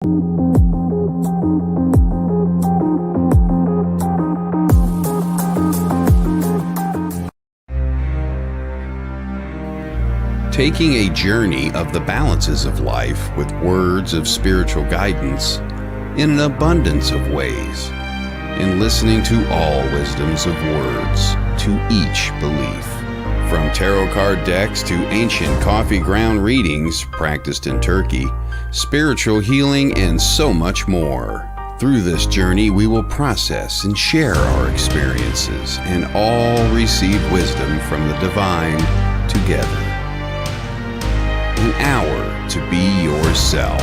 Taking a journey of the balances of life with words of spiritual guidance in an abundance of ways, in listening to all wisdoms of words, to each belief. From tarot card decks to ancient coffee ground readings practiced in Turkey, spiritual healing, and so much more. Through this journey, we will process and share our experiences and all receive wisdom from the divine together. An hour to be yourself.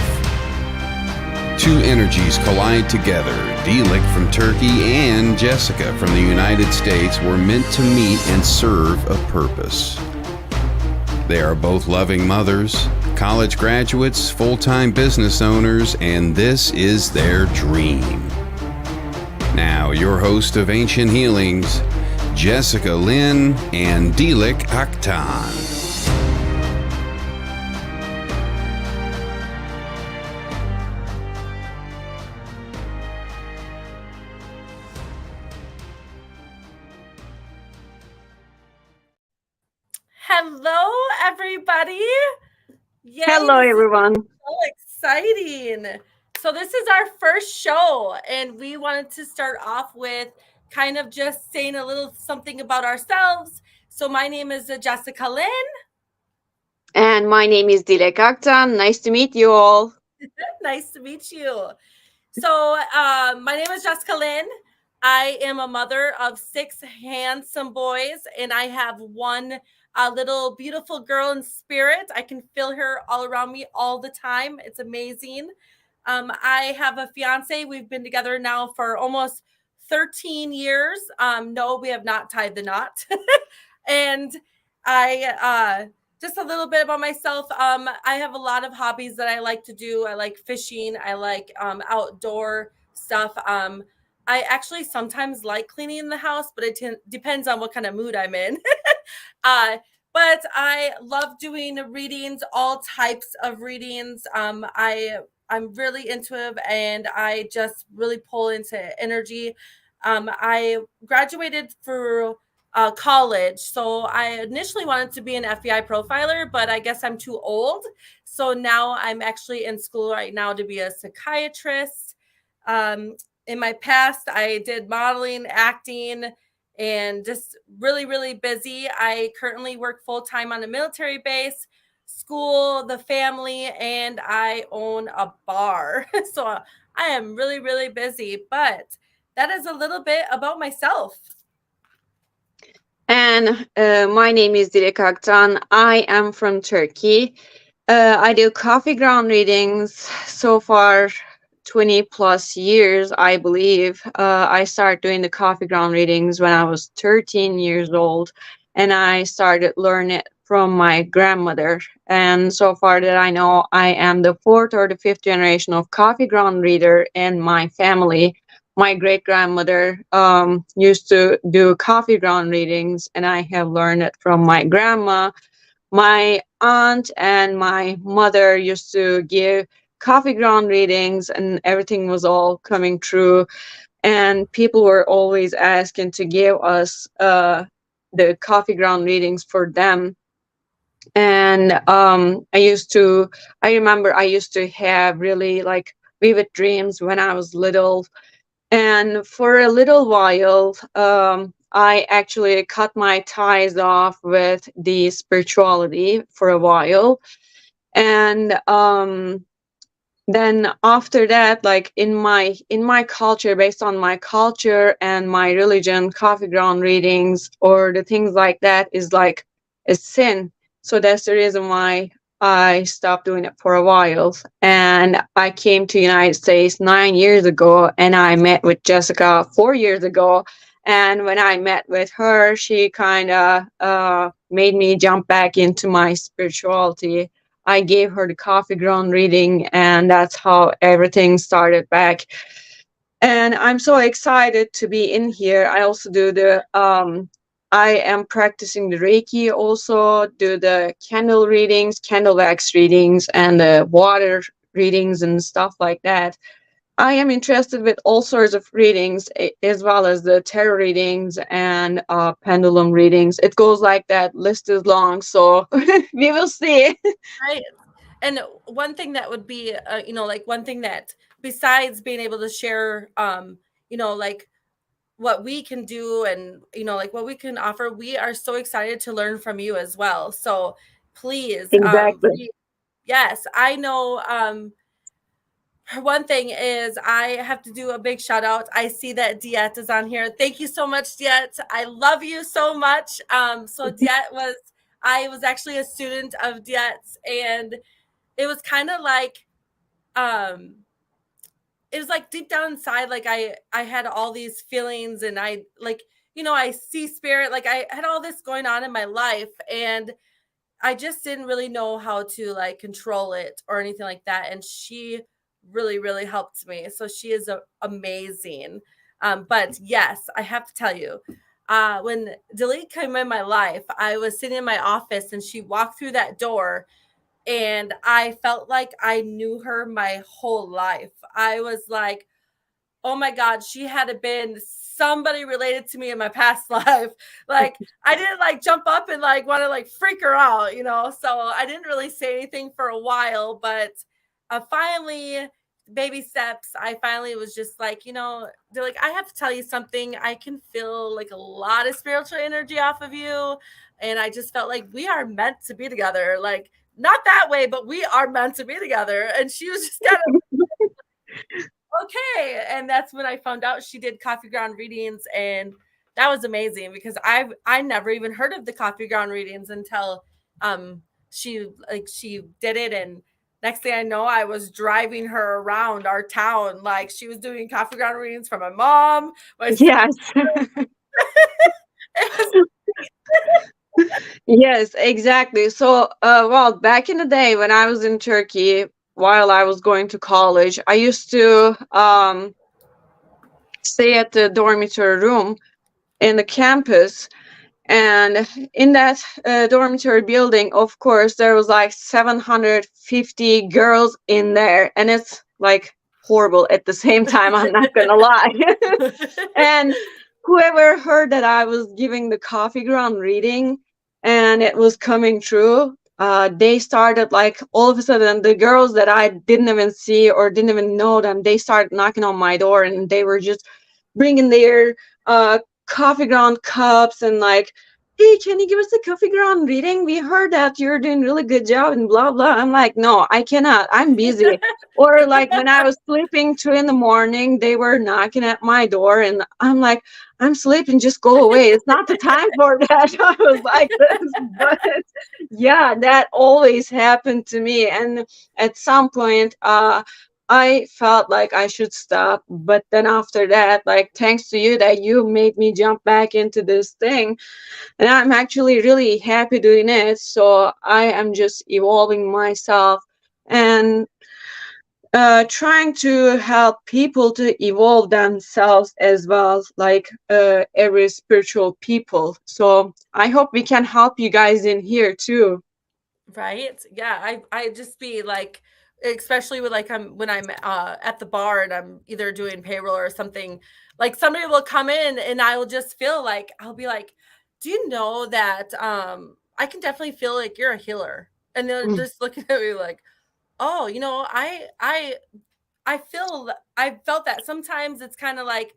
Two energies collide together. Dilek from Turkey and Jessica from the United States were meant to meet and serve a purpose. They are both loving mothers, college graduates, full-time business owners, and this is their dream. Now, your host of Ancient Healings, Jessica Lynn and Dilek Aktan. Hello, everybody. Yay, Hello, everyone. So exciting. So this is our first show, and we wanted to start off with kind of just saying a little something about ourselves. So my name is Jessica Lynn. And my name is Dilek Aktan. Nice to meet you all. Nice to meet you. So my name is Jessica Lynn. I am a mother of 6 handsome boys, and I have one little beautiful girl in spirit. I can feel her all around me all the time. It's amazing. I have a fiance. We've been together now for almost 13 years. No, we have not tied the knot. And I just a little bit about myself. I have a lot of hobbies that I like to do. I like fishing. I like outdoor stuff. I actually sometimes like cleaning the house, but it depends on what kind of mood I'm in. But I love doing readings, all types of readings. I'm really intuitive, and I just really pull into energy. I graduated for college, so I initially wanted to be an FBI profiler, but I guess I'm too old. So now I'm actually in school right now to be a psychiatrist. In my past, I did modeling, acting, and just really, really busy. I currently work full-time on a military base, school, the family, and I own a bar. So I am really, really busy, but that is a little bit about myself. And my name is Dilek Aktan. I am from Turkey. I do coffee ground readings so far 20 plus years, I believe. I started doing the coffee ground readings when I was 13 years old, and I started learning it from my grandmother. And so far that I know, I am the 4th or the 5th generation of coffee ground reader in my family. My great grandmother used to do coffee ground readings, and I have learned it from my grandma. My aunt and my mother used to give coffee ground readings, and everything was all coming true, and people were always asking to give us the coffee ground readings for them. And I remember I used to have really like vivid dreams when I was little, and for a little while I actually cut my ties off with the spirituality for a while. And then after that, like in my culture, based on my culture and my religion, coffee ground readings or the things like that is like a sin. So that's the reason why I stopped doing it for a while. And I came to United States 9 years ago, and I met with Jessica 4 years ago. And when I met with her, she kind of made me jump back into my spirituality. I gave her the coffee ground reading, and that's how everything started back. And I'm so excited to be in here. I also do I am practicing the Reiki, also do the candle readings, candle wax readings, and the water readings and stuff like that. I am interested with all sorts of readings, as well as the tarot readings and pendulum readings. It goes like that. List is long, so we will see. Right. And one thing that would be, like one thing that besides being able to share, like what we can do and, like what we can offer, we are so excited to learn from you as well. So please, Exactly. yes, I know. One thing is I have to do a big shout out. I see that Diet is on here. Thank you so much, Diet. I love you so much. So Diet I was actually a student of Diet's, and it was kind of like, it was like deep down inside, like I had all these feelings, and I like, I see spirit, like I had all this going on in my life, and I just didn't really know how to like control it or anything like that. And she really, really helped me. So she is amazing. But yes, I have to tell you, when Dilek came in my life, I was sitting in my office and she walked through that door, and I felt like I knew her my whole life. I was like, oh my God, she had been somebody related to me in my past life. Like, I didn't like jump up and like want to like freak her out, So I didn't really say anything for a while, but finally, baby steps, I finally was just like, they're like, I have to tell you something. I can feel like a lot of spiritual energy off of you. And I just felt like we are meant to be together. Like, not that way, but we are meant to be together. And she was just kind of okay. And that's when I found out she did coffee ground readings, and that was amazing because I never even heard of the coffee ground readings until she did it. And next thing I know, I was driving her around our town, like she was doing coffee ground readings for my mom, my sister. Yes. Yes, exactly. So, well, back in the day when I was in Turkey, while I was going to college, I used to stay at the dormitory room in the campus. And in that dormitory building, of course, there was like 750 girls in there. And it's like horrible at the same time, I'm not gonna lie. And whoever heard that I was giving the coffee ground reading and it was coming true, they started like all of a sudden the girls that I didn't even see or didn't even know them, they started knocking on my door and they were just bringing their coffee ground cups and like, hey, can you give us a coffee ground reading? We heard that you're doing really good job and blah blah. I'm like, no, I cannot, I'm busy. Or like when I was sleeping 2 in the morning, they were knocking at my door and I'm like, I'm sleeping, just go away, it's not the time for that. I was like this. But yeah, that always happened to me. And at some point I felt like I should stop, but then after that, like thanks to you that you made me jump back into this thing, and I'm actually really happy doing it. So I am just evolving myself and trying to help people to evolve themselves as well, like every spiritual people. So I hope we can help you guys in here too. Right. Yeah. I just be like, especially with like when I'm at the bar and I'm either doing payroll or something, like somebody will come in and I will just feel like I'll be like, do you know that I can definitely feel like you're a healer? And they're Mm. just looking at me like, oh, I felt that sometimes it's kind of like,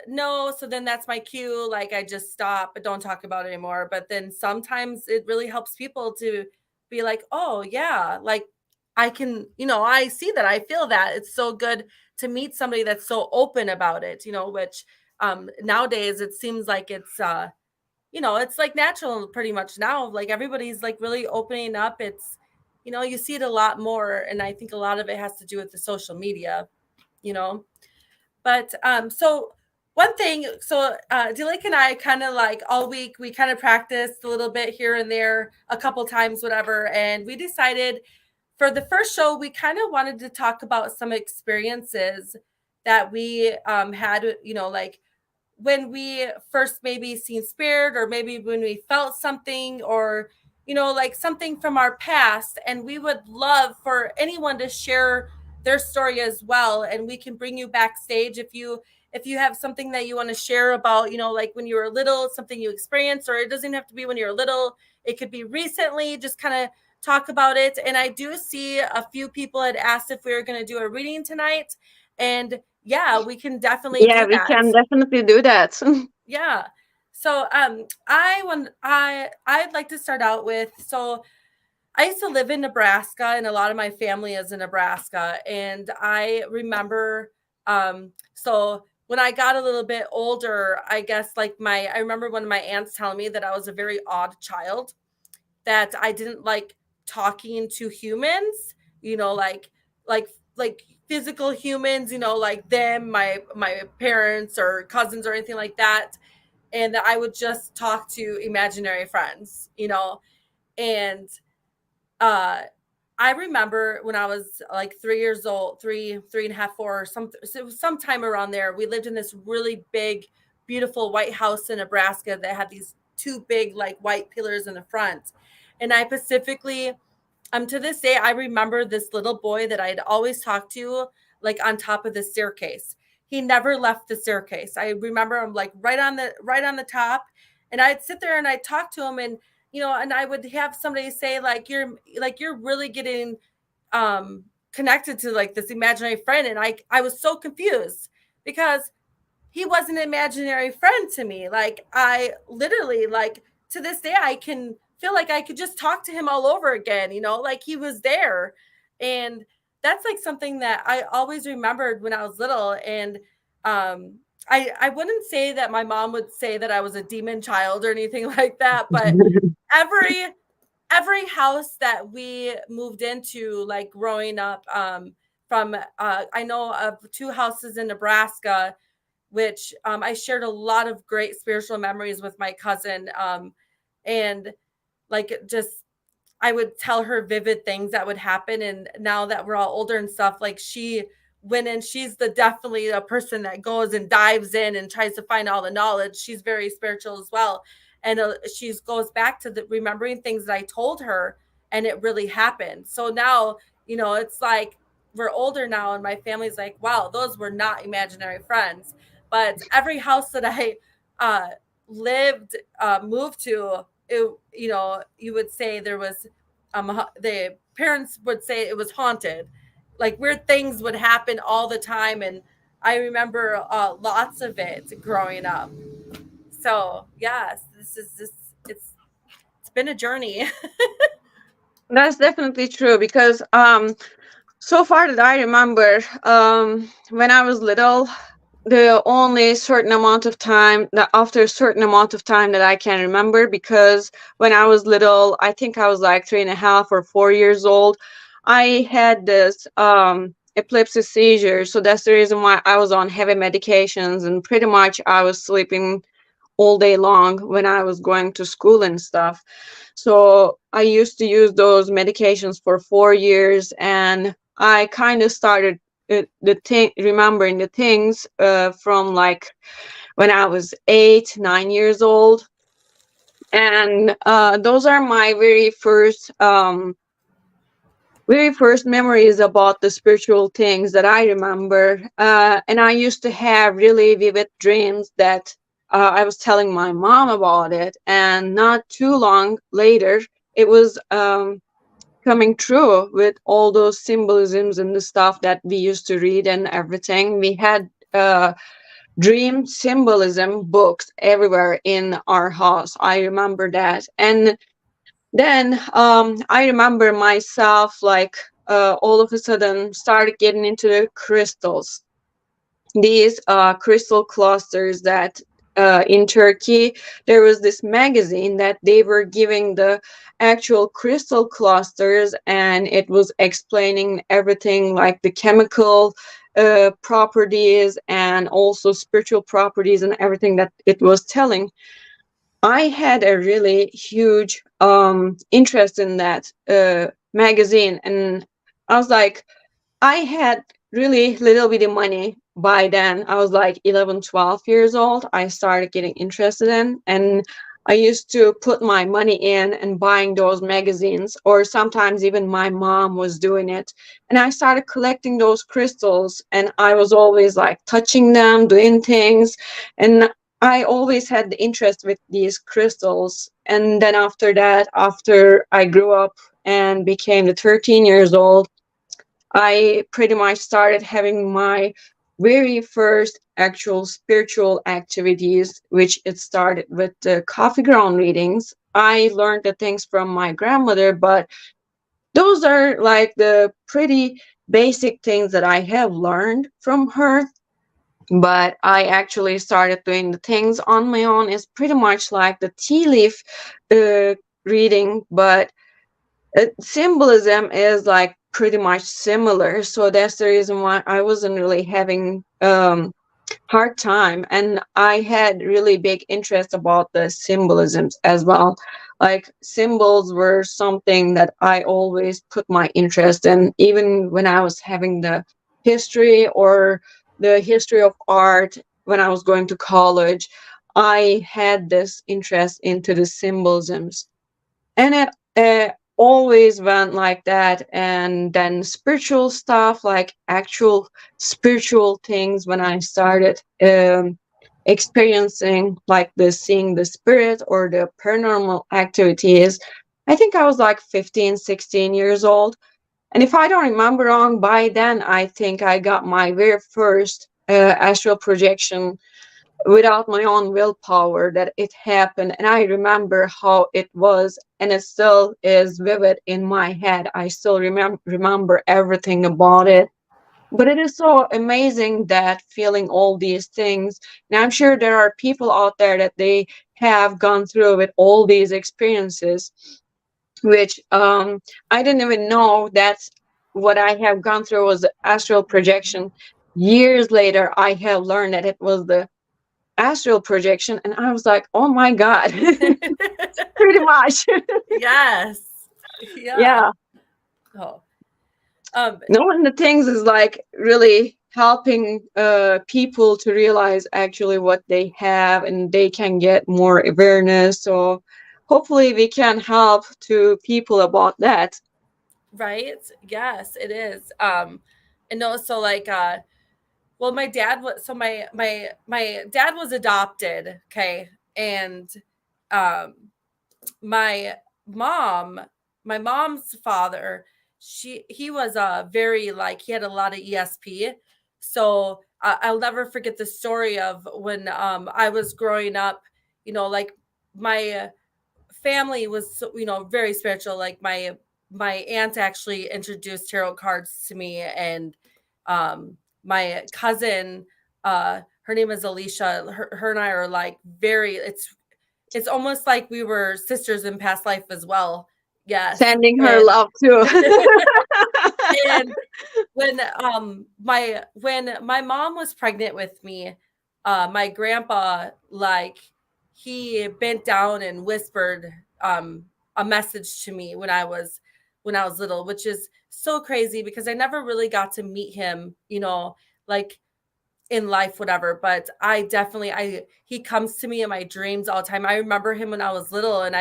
no, so then that's my cue, like I just stop, but don't talk about it anymore. But then sometimes it really helps people to be like, oh yeah, like I can, I see that, I feel that. It's so good to meet somebody that's so open about it, which nowadays it seems like it's like natural pretty much now, like everybody's like really opening up. It's you see it a lot more, and I think a lot of it has to do with the social media, you know but so one thing, so Dilek and I kind of like all week we kind of practiced a little bit here and there, a couple times, whatever, and we decided for the first show we kind of wanted to talk about some experiences that we had, like when we first maybe seen spirit, or maybe when we felt something, or like something from our past, and we would love for anyone to share their story as well, and we can bring you backstage if you have something that you want to share about, like when you were little, something you experienced, or it doesn't have to be when you're little, it could be recently, just kind of talk about it. And I do see a few people had asked if we were going to do a reading tonight, and yeah, we can definitely Yeah, do we that. can definitely do that. Yeah. So I'd like to start out with, so I used to live in Nebraska, and a lot of my family is in Nebraska. And I remember, so when I got a little bit older, I guess I remember one of my aunts telling me that I was a very odd child, that I didn't like talking to humans, like physical humans, like them, my parents or cousins or anything like that, and that I would just talk to imaginary friends, and uh I remember when I was like 3 years old, three and a half, 4, sometime around there, we lived in this really big, beautiful white house in Nebraska that had these two big like white pillars in the front. And I specifically, to this day, I remember this little boy that I'd always talked to, like on top of the staircase. He never left the staircase. I remember him like right on the top, and I'd sit there and I'd talk to him, and and I would have somebody say you're really getting connected to like this imaginary friend, and I was so confused because he was an imaginary friend to me. Like I literally, like to this day, I can feel like I could just talk to him all over again, like he was there. And that's like something that I always remembered when I was little. And I wouldn't say that my mom would say that I was a demon child or anything like that, but every house that we moved into, like growing up, from I know of 2 houses in Nebraska, which I shared a lot of great spiritual memories with my cousin. And like just I would tell her vivid things that would happen. And now that we're all older and stuff, like she went in, she's definitely a person that goes and dives in and tries to find all the knowledge. She's very spiritual as well. And she goes back to remembering things that I told her, and it really happened. So now, it's like we're older now, and my family's like, wow, those were not imaginary friends. But every house that I moved to, you would say there was, the parents would say it was haunted. Like weird things would happen all the time, and I remember lots of it growing up. So yes, it's been a journey. That's definitely true because so far that I remember, when I was little, the only certain amount of time that after a certain amount of time that I can remember, because when I was little, I think I was like 3.5 or 4 years old, I had this epilepsy seizure. So that's the reason why I was on heavy medications, and pretty much I was sleeping all day long when I was going to school and stuff. So I used to use those medications for 4 years, and I kind of started remembering the things from like when I was 8, 9 years old. And those are my very first memories about the spiritual things that I remember. And I used to have really vivid dreams that I was telling my mom about it, and not too long later, it was coming true with all those symbolisms and the stuff that we used to read and everything. We had dream symbolism books everywhere in our house. I remember that. And then I remember myself like all of a sudden started getting into the crystals, these crystal clusters that in Turkey, there was this magazine that they were giving the actual crystal clusters, and it was explaining everything like the chemical properties and also spiritual properties and everything that it was telling. I had a really huge interest in that magazine, and I was like, I had really little bit of money by then. I was like 11, 12 years old. I started getting interested in, and I used to put my money in and buying those magazines, or sometimes even my mom was doing it. And I started collecting those crystals, and I was always like touching them, doing things. And I always had the interest with these crystals. And then after that, after I grew up and became the 13 years old, I pretty much started having my very first actual spiritual activities, which it started with the coffee ground readings. I learned the things from my grandmother, but those are like the pretty basic things that I have learned from her. But I actually started doing the things on my own. It's pretty much like the tea leaf uh, reading, but symbolism is like pretty much similar, so that's the reason why I wasn't really having hard time, and I had really big interest about the symbolisms as well. Like symbols were something that I always put my interest in, even when I was having the history or the history of art when I was going to college. I had this interest into the symbolisms, and it always went like that. And then spiritual stuff, like actual spiritual things, when I started experiencing like the seeing the spirit or the paranormal activities, I think I was like 15, 16 years old. And if I don't remember wrong, by then I think I got my very first astral projection without my own willpower, that it happened. And I remember how it was, and it still is vivid in my head. I still remember everything about it. But it is so amazing that feeling all these things. And I'm sure there are people out there that they have gone through with all these experiences, which I didn't even know that what I have gone through was the astral projection. Years later, I have learned that it was the astral projection, and I was like, oh my god. Pretty much. Yes. Yeah. Yeah, Oh. Um, knowing the things is like really helping people to realize actually what they have, and they can get more awareness. So hopefully we can help to people about that. right? Yes, it is. And no, so like well, my dad was so my dad was adopted, okay? And um my mom, my mom's father, he was very like he had a lot of ESP. So I'll never forget the story of when I was growing up, like my family was very spiritual. Like my aunt actually introduced tarot cards to me, and my cousin, her name is Alicia. Her and I are like very. It's almost like we were sisters in past life as well. Yes, Sending her and love too. and when my mom was pregnant with me, my grandpa, like, he bent down and whispered a message to me when I was little, which is so crazy because I never really got to meet him, like in life, whatever. But I he comes to me in my dreams all the time. I remember him when I was little, and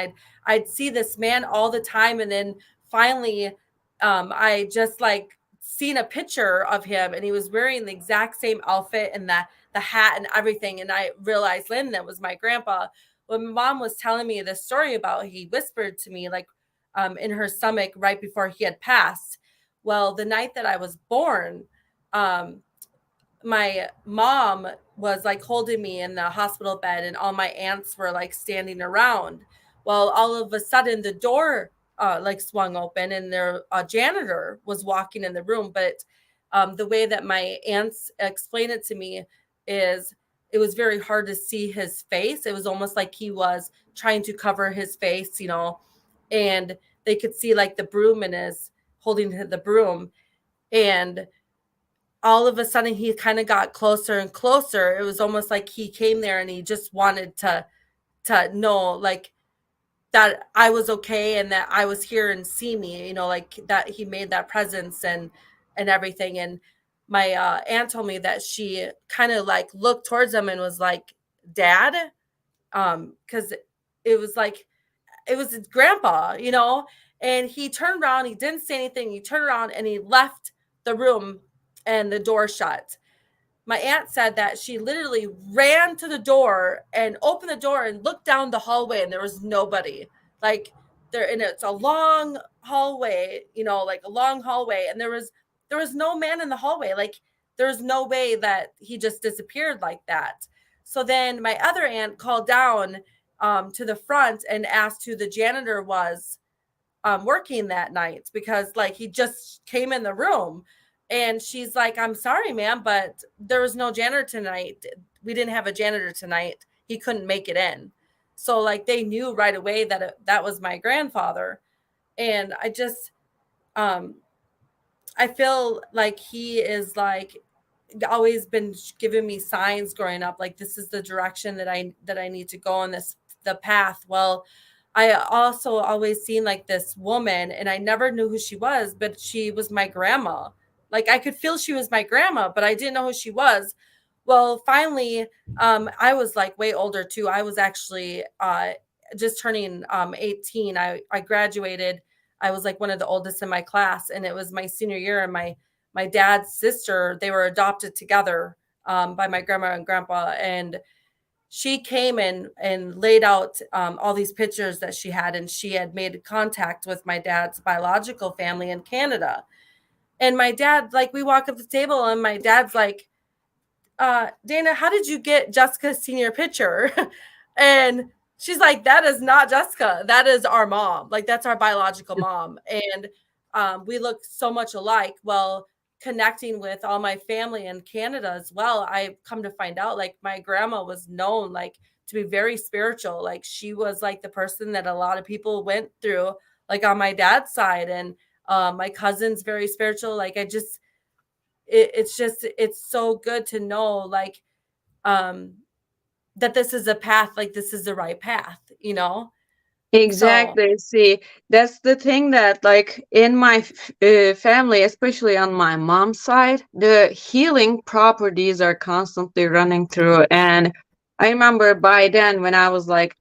I'd see this man all the time, and then finally I just like seen a picture of him, and he was wearing the exact same outfit and the hat and everything, and I realized, Lynn, that was my grandpa. When my mom was telling me this story about, he whispered to me like in her stomach right before he had passed. Well, the night that I was born, um my mom was like holding me in the hospital bed, and all my aunts were like standing around. Well, all of a sudden the door like swung open, and their janitor was walking in the room. But the way that my aunts explained it to me is it was very hard to see his face. It was almost like he was trying to cover his face, and they could see like the broom in his holding the broom. And all of a sudden he kind of got closer and closer. It was almost like he came there and he just wanted to know, like, that I was okay and that I was here and see me, like that he made that presence and everything. And my aunt told me that she kind of like looked towards him and was like, Dad, because it was like, it was his grandpa, you know, and he turned around, he didn't say anything. He turned around and he left the room and the door shut. My aunt said that she literally ran to the door and opened the door and looked down the hallway and there was nobody. Like there, and it's a long hallway, you know, like a long hallway, and there was no man in the hallway. Like there's no way that he just disappeared like that. So then my other aunt called down to the front and asked who the janitor was working that night, because like he just came in the room. And she's like, I'm sorry, ma'am, but there was no janitor tonight. We didn't have a janitor tonight. He couldn't make it in. So like they knew right away that that was my grandfather. And I just, I feel like he is like always been giving me signs growing up, like this is the direction that I need to go on, this the path. Well, I also always seen like this woman, and I never knew who she was, but she was my grandma. Like I could feel she was my grandma, but I didn't know who she was. Well, finally, I was like way older too. I was actually just turning 18. I graduated. I was like one of the oldest in my class, and it was my senior year. And my dad's sister, they were adopted together by my grandma and grandpa, and she came in and laid out all these pictures that she had, and she had made contact with my dad's biological family in Canada. And my dad, like, we walk up the table, and my dad's like, Dana, how did you get Jessica's senior picture? And she's like, that is not Jessica. That is our mom. Like, that's our biological mom. And we look so much alike. Well, connecting with all my family in Canada as well, I come to find out, like, my grandma was known, like, to be very spiritual. Like, she was like the person that a lot of people went through, like on my dad's side. And my cousin's very spiritual. Like, I just, it's so good to know, like, that this is a path, like this is the right path, you know? So Exactly. See, that's the thing that, like, in my family, especially on my mom's side, the healing properties are constantly running through. And I remember by then, when I was like,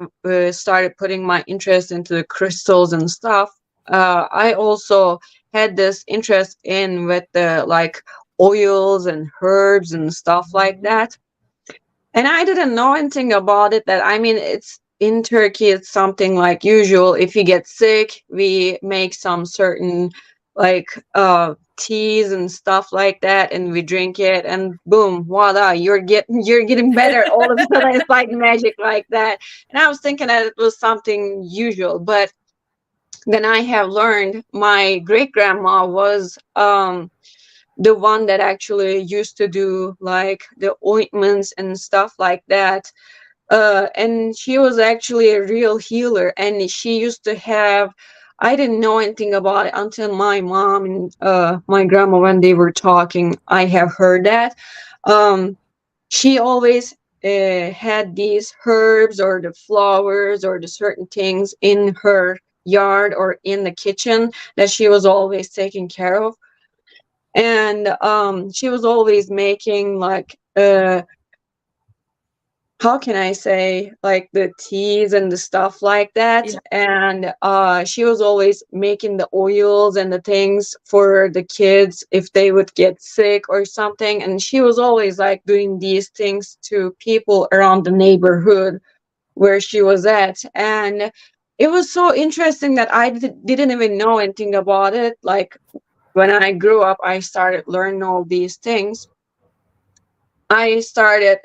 started putting my interest into the crystals and stuff, I also had this interest in with the like oils and herbs and stuff like that. And I didn't know anything about it. That, I mean, it's in Turkey, it's something like usual. If you get sick, we make some certain like teas and stuff like that, and we drink it, and boom, voila, you're getting better. All of a sudden, it's like magic like that. And I was thinking that it was something usual, but then I have learned my great grandma was the one that actually used to do like the ointments and stuff like that. And she was actually a real healer, and she used to have, I didn't know anything about it until my mom and my grandma, when they were talking, I have heard that she always had these herbs or the flowers or the certain things in her yard or in the kitchen that she was always taking care of. And she was always making like how can I say, like the teas and the stuff like that. yeah. And she was always making the oils and the things for the kids if they would get sick or something. And she was always like doing these things to people around the neighborhood where she was at. And it was so interesting that I didn't even know anything about it. Like when I grew up, I started learning all these things. I started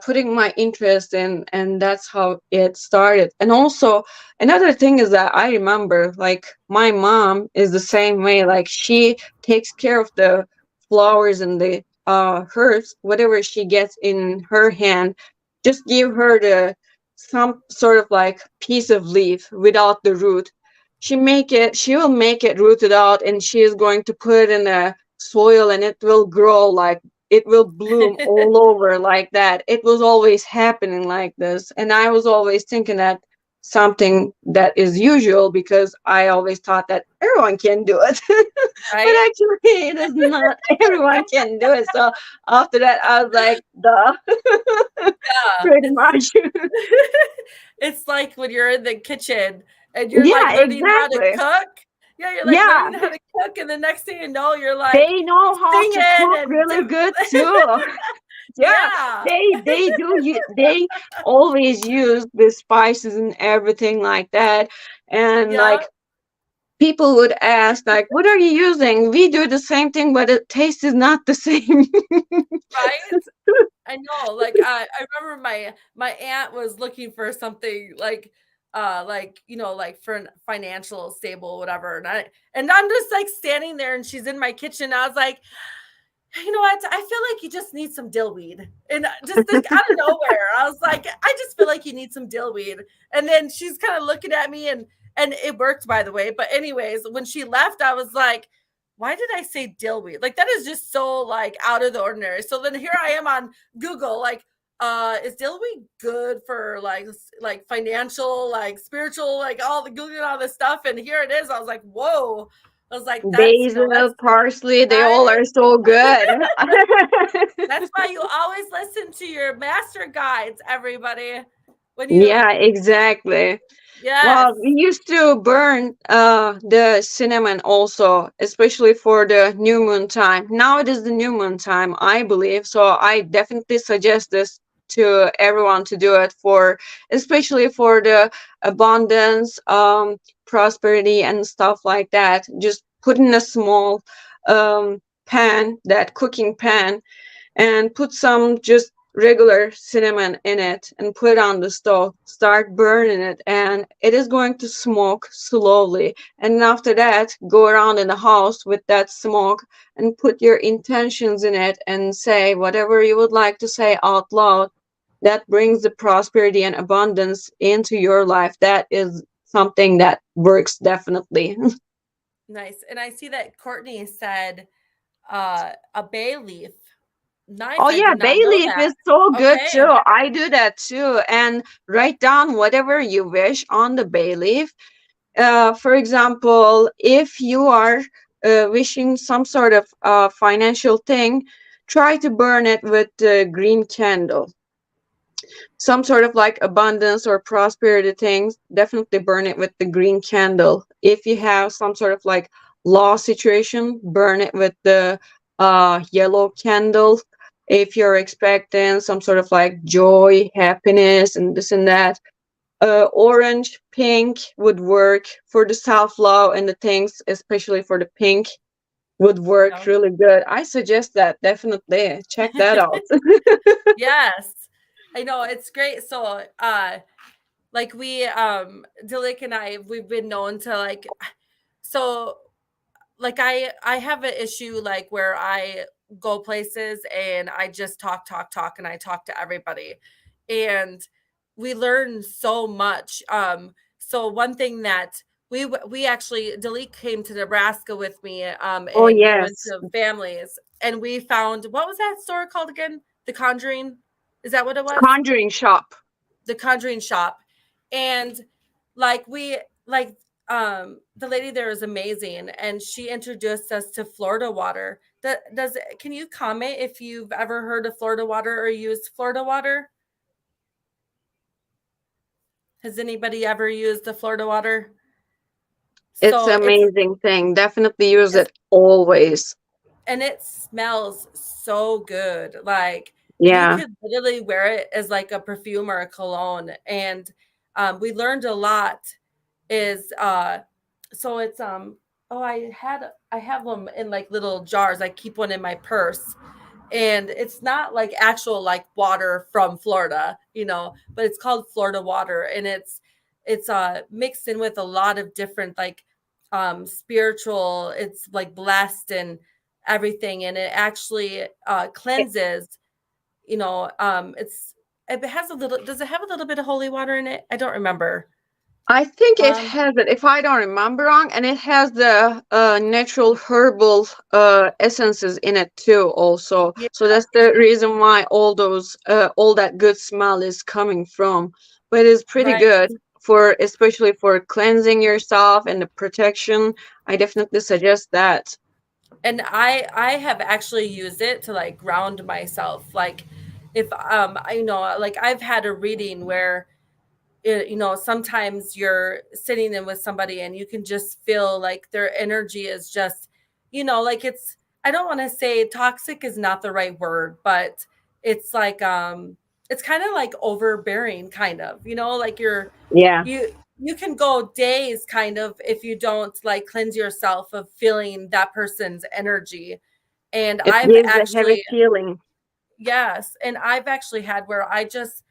putting my interest in, and that's how it started. And also, another thing is that I remember, like, my mom is the same way. Like, she takes care of the flowers and the herbs, whatever she gets in her hand. Just give her the some sort of like piece of leaf without the root. She will make it rooted out, and she is going to put it in the soil, and it will grow like it will bloom all over like that. It was always happening like this. And I was always thinking that something that is usual, because I always thought that everyone can do it. But Right? actually, it is not everyone can do it. So after that, I was like, duh, Yeah. pretty much. It's like when you're in the kitchen and you're like Yeah, learning how to exactly. cook. Yeah, you're like Yeah, learning how to cook, and the next thing you know, you're like they know how to singing cook and really good too. Yeah, yeah, they do. They always use the spices and everything like that. And yeah, like, people would ask, like, what are you using? We do the same thing, but the taste is not the same. right. I know. Like I remember my aunt was looking for something like like for an financial stable, whatever. And I'm just like standing there, and she's in my kitchen. I was like, you know what? I feel like you just need some dill weed. And just like out of nowhere, I was like, I just feel like you need some dill weed. And then she's kind of looking at me, and it worked, by the way. But anyways, when she left, I was like, why did I say dill weed? Like that is just so like out of the ordinary. So then here I am on Google, like, is dill weed good for like financial, like spiritual, like all the Googling all this stuff? And here it is. I was like, whoa. I was like, that's Basil, that's parsley, they all right. are so good. That's why you always listen to your master guides, everybody. When you Yeah, exactly. yes, Well, we used to burn the cinnamon also, especially for the new moon time. Now it is the new moon time, I believe. So I definitely suggest this to everyone to do it for, especially for the abundance, prosperity, and stuff like that. Just put in a small pan, that cooking pan, and put some just regular cinnamon in it and put it on the stove. Start burning it, and it is going to smoke slowly. And after that, go around in the house with that smoke and put your intentions in it and say whatever you would like to say out loud that brings the prosperity and abundance into your life. That is something that works definitely. nice. And I see that Courtney said a bay leaf. Nice. Oh I yeah, did bay not know leaf that. is so good Okay. too. I do that too. And write down whatever you wish on the bay leaf. For example, if you are wishing some sort of financial thing, try to burn it with the green candle. Some sort of like abundance or prosperity things, definitely burn it with the green candle. If you have some sort of like law situation, burn it with the yellow candle. If you're expecting some sort of like joy, happiness, and this and that, orange, pink would work for the self-love, and the things, especially for the pink, would work Yeah. really good. I suggest that, definitely check that out. Yes. I know it's great. So like we Dilek and I, we've been known to like, so like I have an issue like where I go places and I just talk and I talk to everybody, and we learn so much. So one thing that we actually, Dilek came to Nebraska with me, Oh and we went yes. to families, and we found, what was that store called again? The Conjuring, is that what it was? Conjuring shop. The Conjuring shop. And like we like the lady there is amazing, and she introduced us to Florida water. That does Can you comment if you've ever heard of Florida water or used Florida water? Has anybody ever used the Florida water? It's So an amazing thing. Definitely use it always. and it smells so good. Like you Yeah. could literally wear it as like a perfume or a cologne. And we learned a lot is so it's oh, I have them in like little jars. I keep one in my purse, and it's not like actual like water from Florida, but it's called Florida water, and it's mixed in with a lot of different like spiritual, it's like blessed and everything, and it actually cleanses, it has a little, does it have a little bit of holy water in it? I don't remember. I think it um has it, if I don't remember wrong, and it has the natural herbal essences in it too, also. yeah, So that's the reason why all that good smell is coming from. But it's pretty right. good. especially for cleansing yourself and the protection. I definitely suggest that. And I have actually used it to like ground myself. Like if I like I've had a reading where sometimes you're sitting in with somebody and you can just feel like their energy is just, like I don't want to say toxic is not the right word, but it's like it's kind of like overbearing kind of, like Yeah. you can go days kind of if you don't like cleanse yourself of feeling that person's energy. And It I've gives a heavy actually, feeling. yes, and I've actually had where I just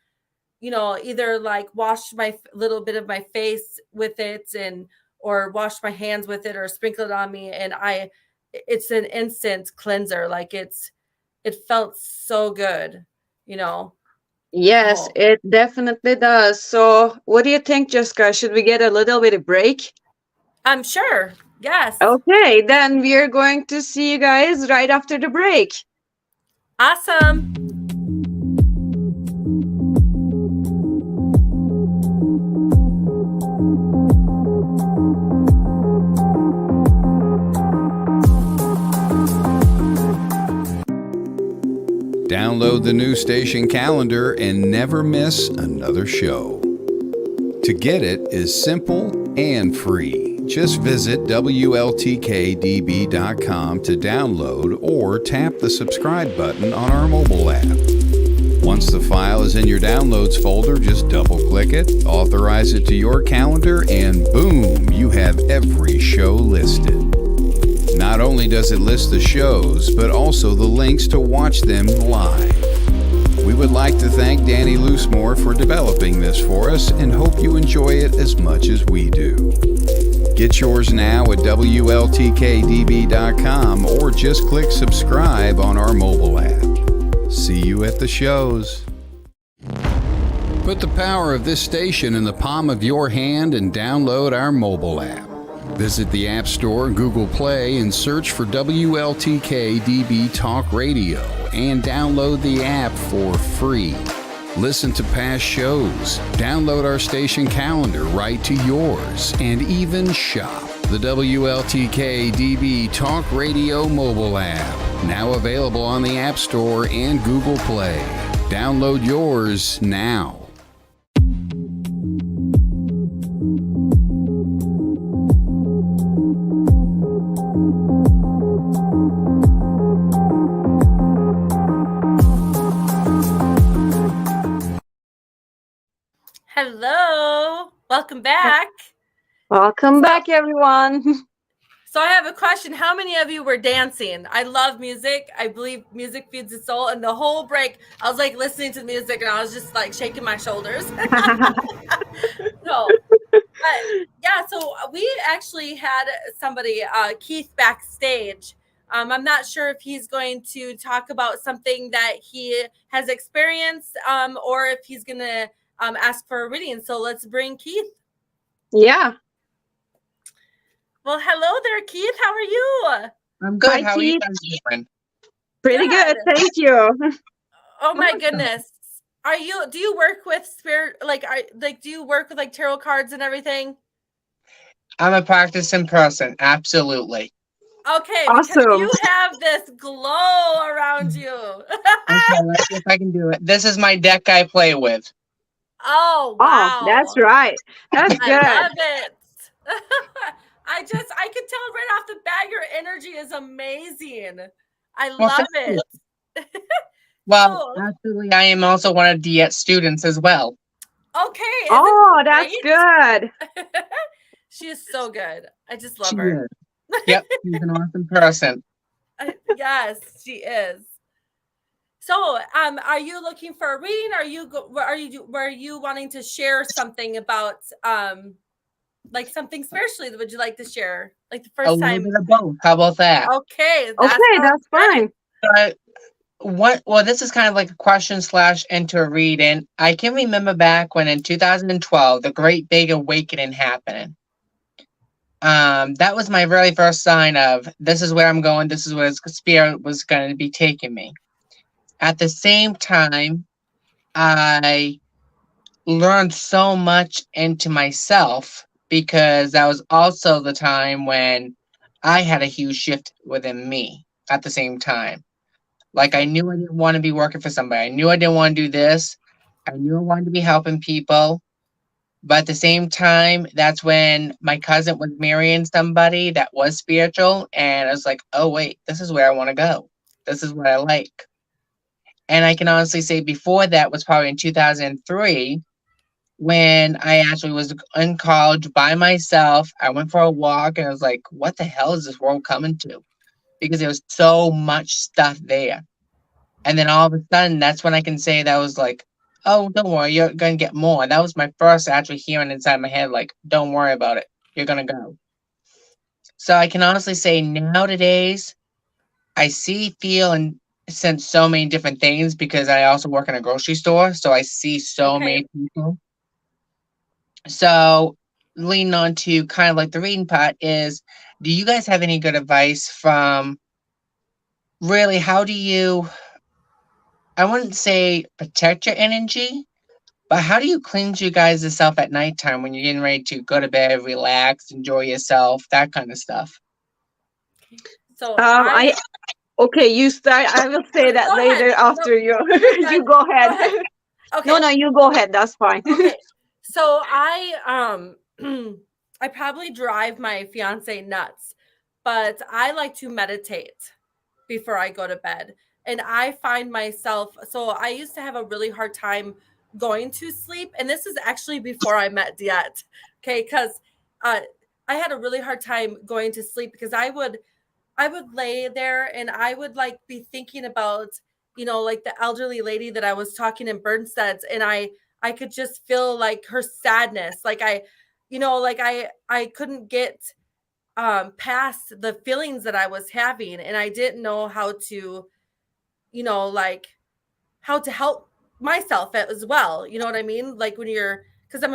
either like wash my little bit of my face with it or wash my hands with it or sprinkle it on me. And it's an instant cleanser. Like it felt so good, Yes, Oh, it definitely does. So, what do you think, Jessica? Should we get a little bit of break? I'm sure. Yes. Okay, then we are going to see you guys right after the break. Awesome. Download the new station calendar and never miss another show. To get it is simple and free. Just visit WLTK-DB.com to download or tap the subscribe button on our mobile app. Once the file is in your downloads folder, just double-click it, authorize it to your calendar, and boom, you have every show listed. Not only does it list the shows, but also the links to watch them live. We would like to thank Danny Loosemore for developing this for us and hope you enjoy it as much as we do. Get yours now at WLTK-DB.com or just click subscribe on our mobile app. See you at the shows. Put the power of this station in the palm of your hand and download our mobile app. Visit the App Store, Google Play, and search for WLTK-DB Talk Radio and download the app for free. Listen to past shows, download our station calendar right to yours, and even shop the WLTK-DB Talk Radio mobile app. Now available on the App Store and Google Play. Download yours now. Hello. Welcome back. Welcome back, everyone. So I have a question. How many of you were dancing? I love music. I believe music feeds the soul. And the whole break, I was like listening to the music and I was just like shaking my shoulders. So we actually had somebody, Keith, backstage. I'm not sure if he's going to talk about something that he has experienced or if he's going to ask for a reading. So let's bring Keith. Yeah. Well, hello there, Keith. How are you? I'm good. Hi, How are you Keith. guys doing? Pretty good. Thank you. Oh my goodness. Do you work with spirit? Do you work with like tarot cards and everything? I'm a practicing person. Absolutely. Okay. Awesome. Because you have this glow around you. Okay, let's see if I can do it. This is my deck I play with. Oh, wow. Oh, that's right. That's good. I love it. I could tell right off the bat your energy is amazing. I love thank it. Well, actually, I am also one of the students as well. Okay. Oh, that's good. She is so good. I just love She her. is. Yep, she's an awesome person. Yes, she is. So, are you looking for a reading? Are you wanting to share something about like something spiritually that would you like to share? Like the A first little time. bit of both. How about that? Okay. That's fine. Well, this is kind of like a question / into a reading. I can remember back when in 2012, the Great Big Awakening happened. That was my very first sign of this is where I'm going. This is where spirit was going to be taking me. At the same time, I learned so much into myself, because that was also the time when I had a huge shift within me at the same time. Like, I Okay. knew I didn't want to be working for somebody. I knew I didn't want to do this. I knew I wanted to be helping people. But at the same time, that's when my cousin was marrying somebody that was spiritual. And I was like, oh, wait, this is where I want to go. This is what I like. And I can honestly say before that was probably in 2003, when I actually was in college by myself. I went for a walk and I was like, what the hell is this world coming to? Because there was so much stuff there. And then all of a sudden, that's when I can say that was like, oh, don't worry, you're going to get more. That was my first actually hearing inside my head, like, don't worry about it. You're going to go. So I can honestly say nowadays, I see, feel, and sense so many different things, because I also work in a grocery store. So I see so Okay. many people. So leaning on to kind of like the reading part is, do you guys have any good advice from, really, how do you, I wouldn't say protect your energy, but how do you cleanse you guys yourself at nighttime when you're getting ready to go to bed, relax, enjoy yourself, that kind of stuff? So I okay, you start. I will say that go ahead. later No, after you. you're You good. go ahead. Go ahead. No, Okay. no, you go ahead. That's fine. Okay. So I probably drive my fiance nuts, but I like to meditate before I go to bed. And I find myself, so I used to have a really hard time going to sleep. And this is actually before I met Diet. Okay. Because uh, I had a really hard time going to sleep because I would lay there and I would like be thinking about, like the elderly lady that I was talking in Bernstedt's, and I could just feel like her sadness. Like I couldn't get past the feelings that I was having, and I didn't know how to, like how to help myself as well. You know what I mean? Like when you're, because I'm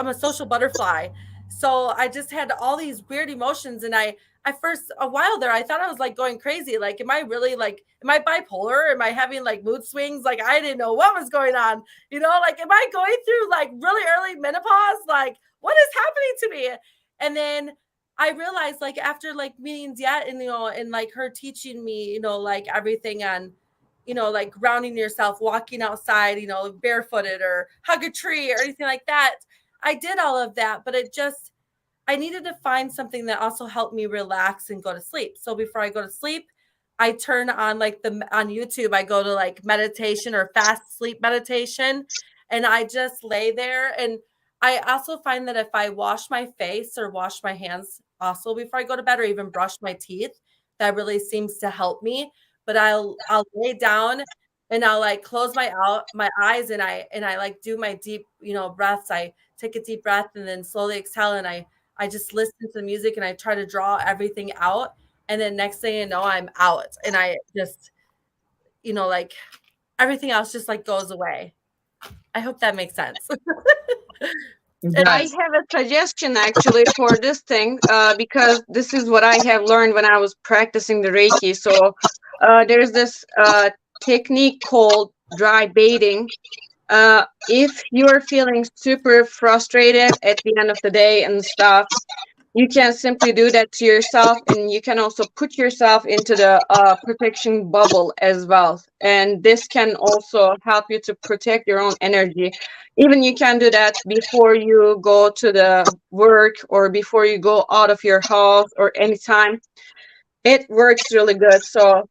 a social butterfly. So I just had all these weird emotions. And I first, a while there, I thought I was like going crazy. Like, am I really like, am I bipolar? Am I having like mood swings? Like, I didn't know what was going on. Like, am I going through like really early menopause? Like, what is happening to me? And then I realized, like, after like meeting Diet and, and like her teaching me, like everything on, like grounding yourself, walking outside, barefooted, or hug a tree or anything like that. I did all of that, but I needed to find something that also helped me relax and go to sleep. So before I go to sleep, I turn on on YouTube, I go to like meditation or fast sleep meditation, and I just lay there. And I also find that if I wash my face or wash my hands also before I go to bed, or even brush my teeth, that really seems to help me. But I'll lay down and I'll like close my eyes, and I like do my deep, breaths. I take a deep breath and then slowly exhale, and I just listen to the music and I try to draw everything out. And then next thing you know, I'm out, and I just, like everything else just like goes away. I hope that makes sense. It I does. have a suggestion actually for this thing, because this is what I have learned when I was practicing the Reiki. So there's this technique called dry bathing. If you're feeling super frustrated at the end of the day and stuff, you can simply do that to yourself, and you can also put yourself into the protection bubble as well, and this can also help you to protect your own energy. Even you can do that before you go to the work or before you go out of your house or anytime. It works really good. So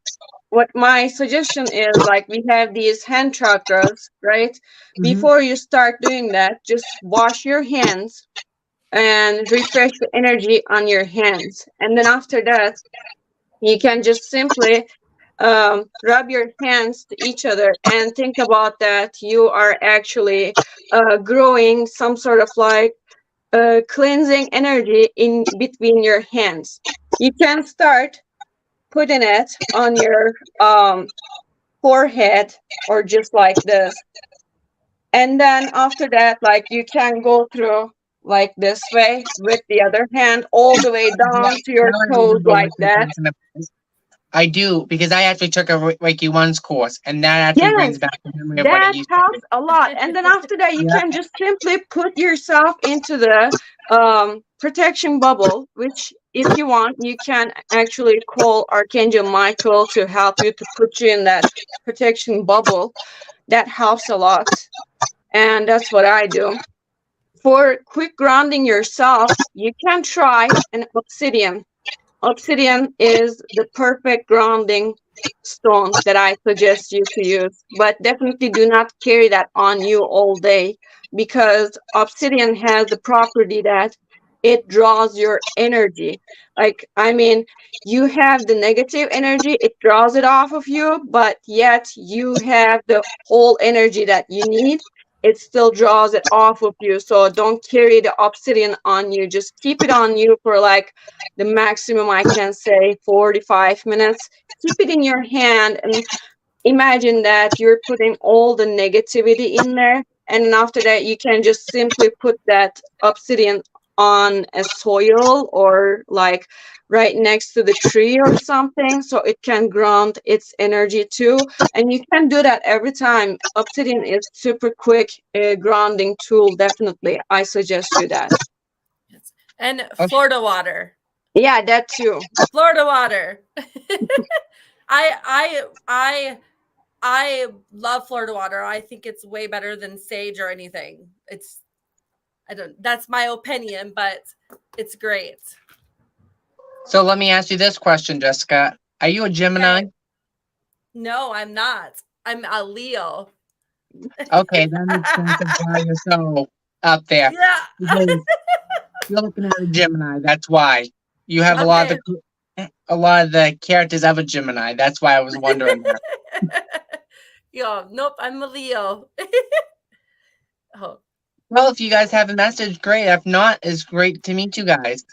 what my suggestion is, like, we have these hand chakras, right? Hmm. Before you start doing that, just wash your hands and refresh the energy on your hands. And then after that, you can just simply rub your hands to each other and think about that you are actually growing some sort of like cleansing energy in between your hands. You can start putting it on your forehead or just like this. And then after that, like, you can go through like this way with the other hand all the way Yeah, down to your now I toes remember like what you're that. talking about. I do, because I actually took a Reiki 1's course, and that actually brings Yes, back the memory of what it that used to be. helps a lot. And then after that, you Yeah. can just simply put yourself into the protection bubble, which if you want, you can actually call Archangel Michael to help you to put you in that protection bubble. That helps a lot. And that's what I do. For quick grounding yourself, you can try an obsidian. Obsidian is the perfect grounding stone that I suggest you to use, but definitely do not carry that on you all day, because obsidian has the property that it draws your energy. Like, I mean, you have the negative energy, it draws it off of you, but yet you have the whole energy that you need. It still draws it off of you. So don't carry the obsidian on you. Just keep it on you for like the maximum, I can say, 45 minutes. Keep it in your hand and imagine that you're putting all the negativity in there. And then after that, you can just simply put that obsidian on a soil or like right next to the tree or something, so it can ground its energy too. And you can do that every time. Obsidian is super quick grounding tool. Definitely, I suggest you that. And Okay. Florida water. Yeah, that too. Florida water. I love Florida water. I think it's way better than sage or anything. That's my opinion, but it's great. So let me ask you this question, Jessica. Are you a Gemini? Okay. No, I'm not. I'm a Leo. Okay, that makes sense of why you're so up there. Yeah. Because you're looking at a Gemini. That's why you have Okay. a lot of the characters of a Gemini. That's why I was wondering that. Yo, nope, I'm a Leo. Oh. Well, if you guys have a message, great. If not, it's great to meet you guys.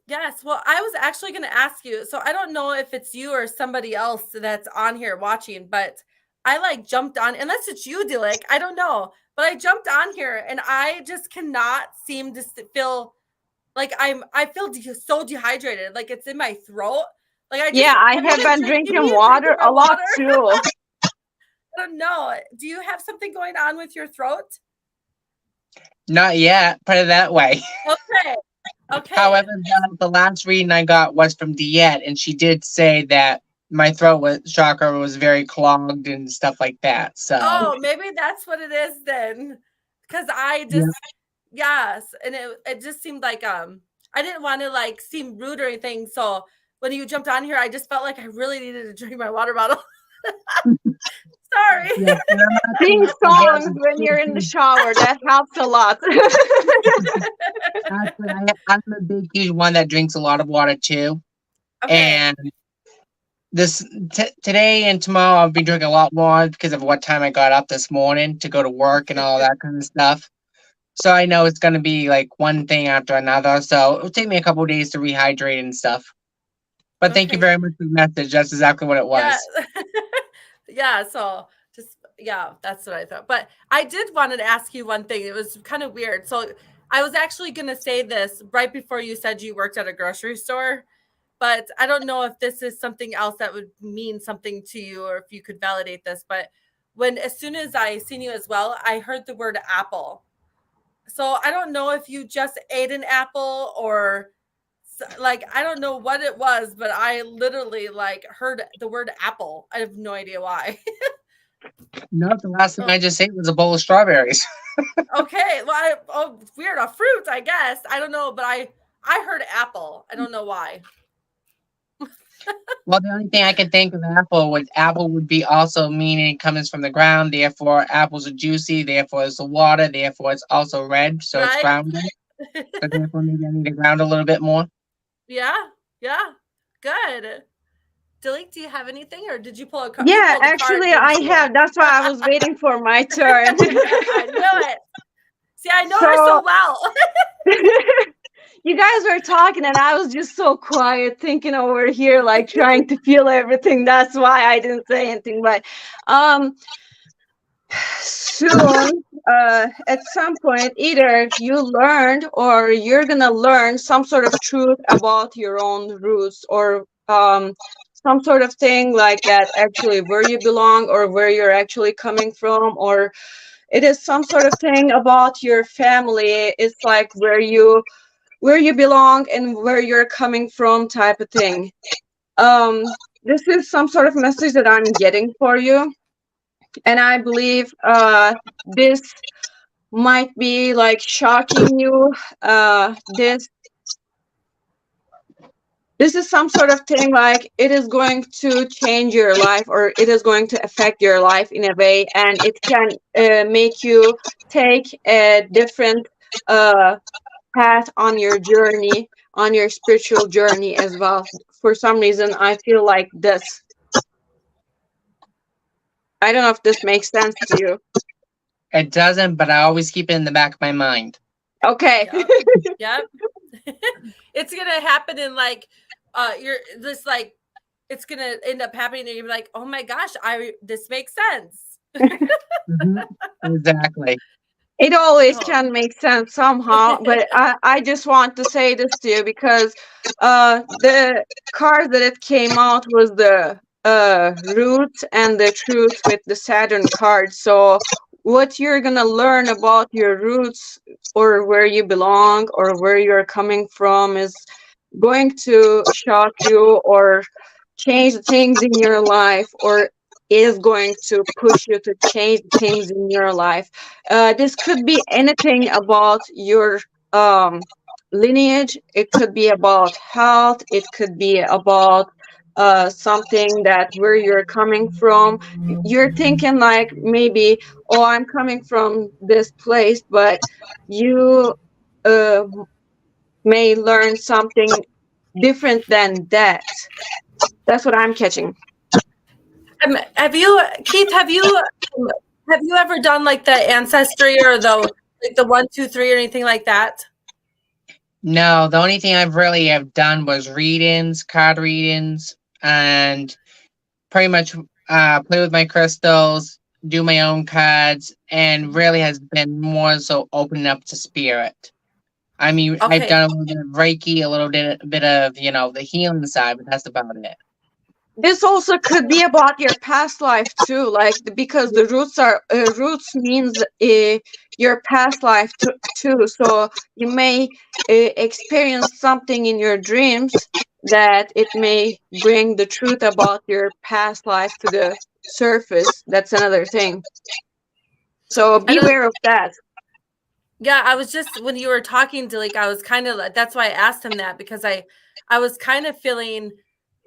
Yes. Well, I was actually going to ask you. So I don't know if it's you or somebody else that's on here watching, but I like jumped on, unless it's you, Dilek. I don't know. But I jumped on here and I just cannot seem to feel like I feel so dehydrated. Like it's in my throat. Like I have been drinking water a lot too. I don't know. Do you have something going on with your throat? Not yet. Put it that way. Okay. Okay. However, the last reading I got was from Diet, and she did say that my throat chakra was very clogged and stuff like that. So. Oh, maybe that's what it is then. Because I just yes, and it just seemed like I didn't want to like seem rude or anything. So when you jumped on here, I just felt like I really needed to drink my water bottle. Sorry. Yeah, sing songs when you're in the shower. That helps a lot. Actually, I'm a big, huge one that drinks a lot of water too. Okay. And today and tomorrow I'll be drinking a lot more because of what time I got up this morning to go to work and all that kind of stuff. So I know it's going to be like one thing after another. So it'll take me a couple of days to rehydrate and stuff. But thank you very much for the message. That's exactly what it was. Yeah. So that's what I thought. But I did want to ask you one thing. It was kind of weird. So I was actually going to say this right before you said you worked at a grocery store. But I don't know if this is something else that would mean something to you or if you could validate this. But as soon as I seen you as well, I heard the word apple. So I don't know if you just ate an apple or like, I don't know what it was, but I literally like heard the word apple. I have no idea why. No, the last thing I just ate was a bowl of strawberries. Okay. Well, weird. A fruit, I guess. I don't know, but I heard apple. I don't know why. Well, the only thing I can think of apple would be also meaning it comes from the ground. Therefore, apples are juicy. Therefore, it's the water. Therefore, it's also red. So it's grounded. So therefore, maybe I need to ground a little bit more. Yeah. Good. Dilek, do you have anything, or did you pull a card? Yeah, actually, I have. That's why I was waiting for my turn. I knew it. See, I know her so well. You guys were talking, and I was just so quiet, thinking over here, like trying to feel everything. That's why I didn't say anything. But soon, at some point, either you learned or you're gonna learn some sort of truth about your own roots, or some sort of thing like that, actually where you belong or where you're actually coming from, or it is some sort of thing about your family. It's like where you belong and where you're coming from type of thing. This is some sort of message that I'm getting for you, and I believe this might be like shocking you. This is some sort of thing like it is going to change your life, or it is going to affect your life in a way, and it can make you take a different uh, path on your journey, on your spiritual journey as well. For some reason, I feel like this. I don't know if this makes sense to you. It doesn't, but I always keep it in the back of my mind. Okay. Yep. It's gonna happen in like you're this like it's gonna end up happening and you're like, oh my gosh, this makes sense. Exactly. It always can make sense somehow, but I just want to say this to you because the card that it came out was the root and the truth with the Saturn card. So what you're gonna learn about your roots or where you belong or where you're coming from is going to shock you or change things in your life, or is going to push you to change things in your life. This could be anything about your lineage. It could be about health. It could be about something that where you're coming from. You're thinking like maybe, oh, I'm coming from this place, but you uh, may learn something different than that. That's what I'm catching. Have you, Keith? Have you ever done like the ancestry or the 1, 2, 3 or anything like that? No, the only thing I've really have done was readings, card readings, and pretty much play with my crystals, do my own cards, and really has been more so opening up to spirit. I mean, I've done a little bit of Reiki, a little bit of, the healing side, but that's about it. This also could be about your past life too, like because the roots means your past life too. So you may experience something in your dreams that it may bring the truth about your past life to the surface. That's another thing. So beware of that. Yeah, I was just when you were talking to I was kind of that's why I asked him that, because I was kind of feeling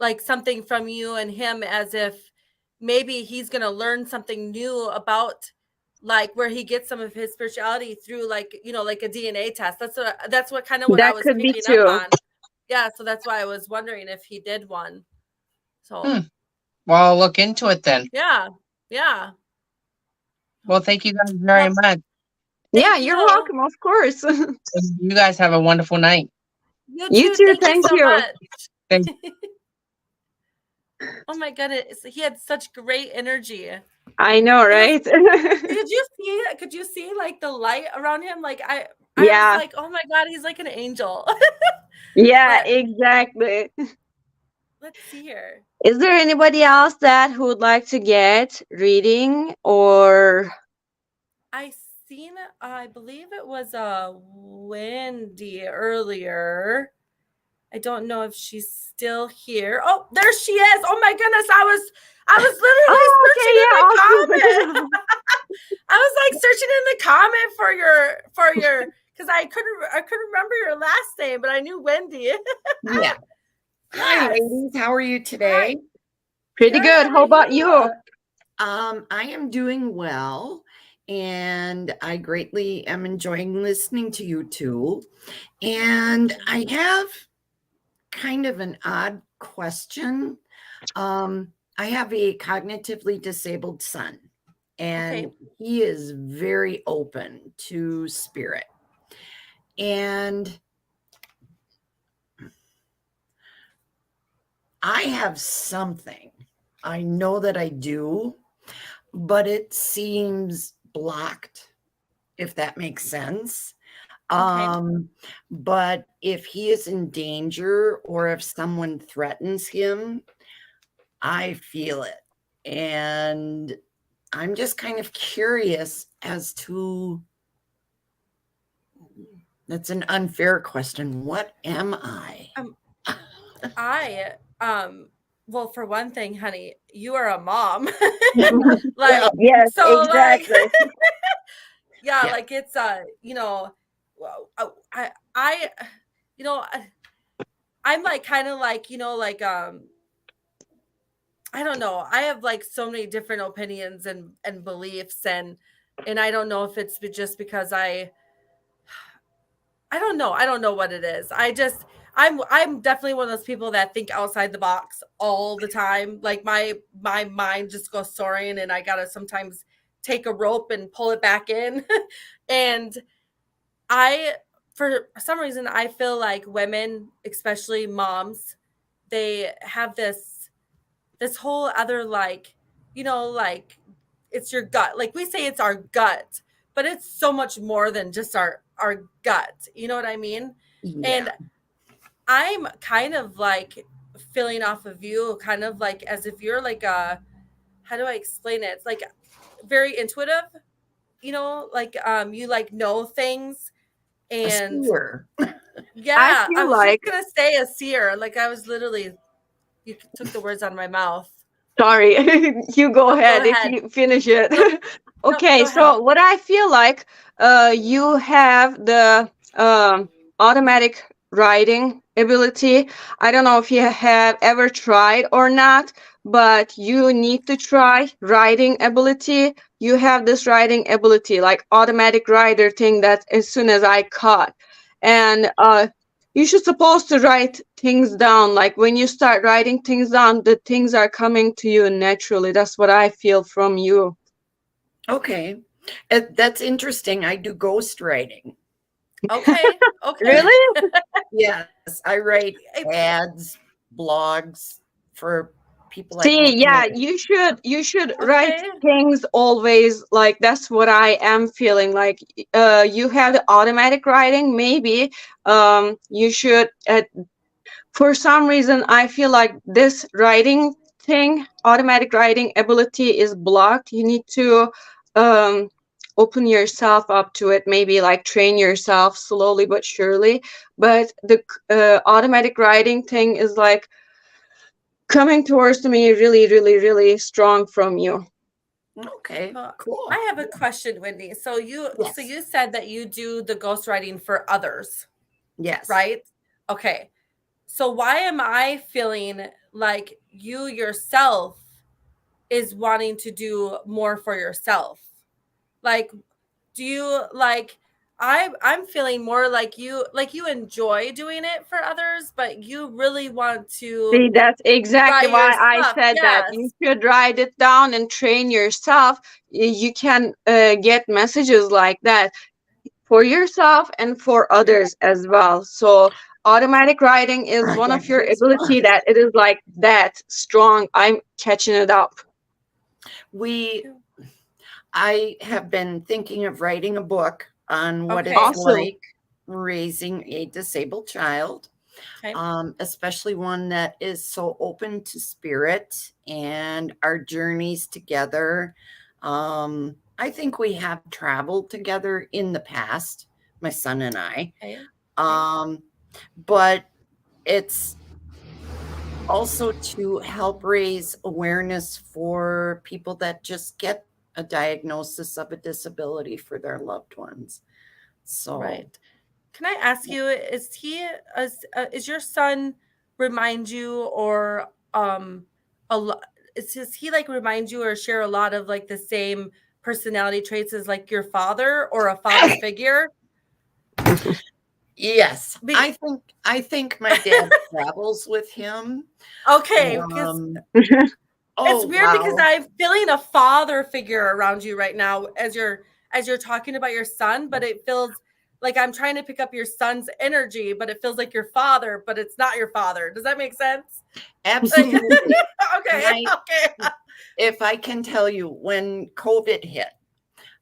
like something from you and him, as if maybe he's going to learn something new about like where he gets some of his spirituality through like like a DNA test. That's what kind of what I was picking up on. Yeah, so that's why I was wondering if he did one. So well, I'll look into it then. Yeah. Well, thank you guys very much. Yeah, you're welcome, of course. You guys have a wonderful night. You too. Thank you. Much. Oh my goodness, he had such great energy. I know, right? Could you see like the light around him? Like I was like, oh my God, he's like an angel. Yeah, exactly. Let's see here. Is there anybody else that who would like to get reading? Or I believe it was Wendy earlier. I don't know if she's still here. Oh, there she is. Oh my goodness. I was literally searching in the comment. I was like searching in the comment for your because I couldn't remember your last name, but I knew Wendy. Yeah. Hi ladies, how are you today? Pretty good. How about you? I am doing well, and I greatly am enjoying listening to you two. And I have kind of an odd question. I have a cognitively disabled son, and he is very open to spirit. And I have something. I know that I do, but it seems blocked, if that makes sense. But if he is in danger or if someone threatens him, I feel it. And I'm just kind of curious as to, that's an unfair question. What am I? Well, for one thing, honey, you are a mom. Well, Yes, so exactly. yeah, Yeah. like it's I I'm like kind of like, I don't know. I have like so many different opinions and beliefs, and I don't know if it's just because I don't know. I don't know what it is. I'm definitely one of those people that think outside the box all the time. Like my mind just goes soaring, and I gotta sometimes take a rope and pull it back in. And I, for some reason, I feel like women, especially moms, they have this whole other like, like it's your gut. Like we say it's our gut, but it's so much more than just our gut. You know what I mean? And Yeah. I'm kind of like feeling off of you, kind of like as if you're like how do I explain it? It's like very intuitive, like you like know things. A And seer. I yeah, I feel was just like, gonna say a seer. Like I was literally, you took the words out of my mouth. sorry, you go No, go ahead if ahead. you finish it. Nope, nope, Okay, go ahead. so what I feel like, you have the automatic writing ability. I don't know if you have ever tried or not, but you need to try writing ability. You have this writing ability, like automatic writer thing that as soon as I caught. And you should supposed to write things down. Like when you start writing things down, the things are coming to you naturally. That's what I feel from you. Okay. That's interesting. I do ghostwriting. Okay, okay. Really? Yes, I write Eh, ads, blogs for people that go See, to my. yeah, you should write Okay, things always. Like that's what I am feeling. Like you have the automatic writing. Maybe you should for some reason I feel like this writing thing, automatic writing ability is blocked. You need to um open yourself up to it, maybe like train yourself slowly but surely. But the automatic writing thing is like coming towards me really, really, really strong from you. Okay, so cool. I have a question, Wendy. So Yes. you said that you do the ghostwriting for others, Yes. right? Okay. So why am I feeling like you yourself is wanting to do more for yourself? Like, do you like I'm feeling more like you enjoy doing it for others, but you really want to See, that's exactly write your why I stuff. said that. Yes. You should write it down and train yourself. You can get messages like that for yourself and for others as well. So automatic writing is I one got of your ability goosebumps. that it is like that strong. I'm catching it up. I have been thinking of writing a book on what Okay. it's Awesome. like raising a disabled child, Okay. especially one that is so open to spirit and our journeys together. I think we have traveled together in the past, my son and I. Okay. But it's also to help raise awareness for people that just get a diagnosis of a disability for their loved ones. So, Right. Can I ask you, is your son remind you or a lot does he like remind you or share a lot of like the same personality traits as like your father or a father figure? yes, Be- I think my dad travels with him. okay, because Um, it's oh weird because wow. I'm feeling a father figure around you right now as you're talking about your son, but it feels like I'm trying to pick up your son's energy, but it feels like your father, but it's not your father. Does that make sense? Like, Absolutely. okay, I, okay. if I can tell you, when COVID hit,